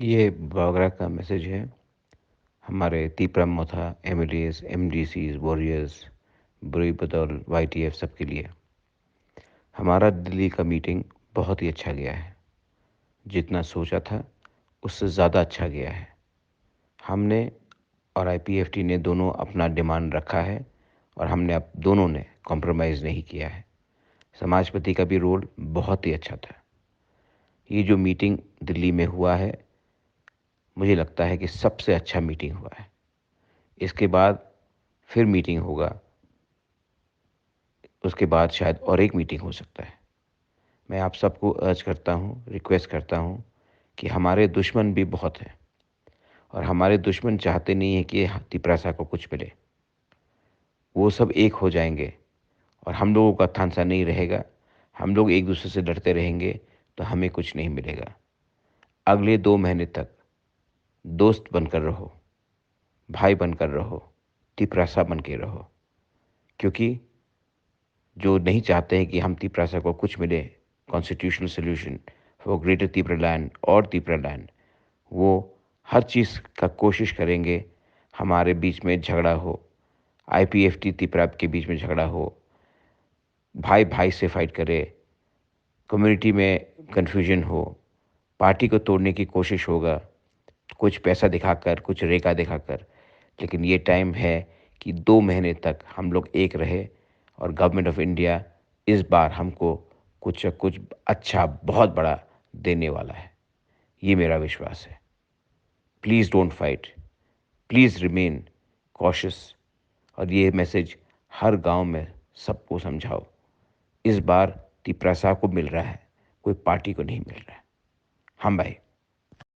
ये बागरा का मैसेज है हमारे तीपरा मोथा एमएलएस एमडीसीज वॉरियर्स बुरी बदौल वाईटीएफ सबके लिए। हमारा दिल्ली का मीटिंग बहुत ही अच्छा गया है। जितना सोचा था उससे ज़्यादा अच्छा गया है। हमने और आईपीएफटी ने दोनों अपना डिमांड रखा है और हमने अब दोनों ने कॉम्प्रोमाइज़ नहीं किया है। समाजपति का भी रोल बहुत ही अच्छा था। ये जो मीटिंग दिल्ली में हुआ है, मुझे लगता है कि सबसे अच्छा मीटिंग हुआ है। इसके बाद फिर मीटिंग होगा, उसके बाद शायद और एक मीटिंग हो सकता है। मैं आप सबको अर्ज करता हूँ, रिक्वेस्ट करता हूँ कि हमारे दुश्मन भी बहुत हैं और हमारे दुश्मन चाहते नहीं हैं कि तिपरासा को कुछ मिले। वो सब एक हो जाएंगे और हम लोगों का थांसा नहीं रहेगा। हम लोग एक दूसरे से लड़ते रहेंगे तो हमें कुछ नहीं मिलेगा। अगले 2 महीने तक दोस्त बनकर रहो, भाई बनकर रहो, तिपरासा बन के रहो, क्योंकि जो नहीं चाहते हैं कि हम तिपरासा को कुछ मिले, constitutional solution for greater Tipra land और तिपरा लैंड, वो हर चीज़ का कोशिश करेंगे हमारे बीच में झगड़ा हो, आईपीएफटी तिपरा के बीच में झगड़ा हो, भाई भाई से फाइट करे, कम्युनिटी में कन्फ्यूजन हो, पार्टी को तोड़ने की कोशिश होगा, कुछ पैसा दिखाकर, कुछ रेखा दिखाकर। लेकिन ये टाइम है कि 2 महीने तक हम लोग एक रहे और गवर्नमेंट ऑफ इंडिया इस बार हमको कुछ न कुछ अच्छा बहुत बड़ा देने वाला है। ये मेरा विश्वास है। Please don't fight, please remain cautious. और ये मैसेज हर गांव में सबको समझाओ। इस बार तिपरा साहब को मिल रहा है, कोई पार्टी को नहीं मिल रहा है। हम भाई।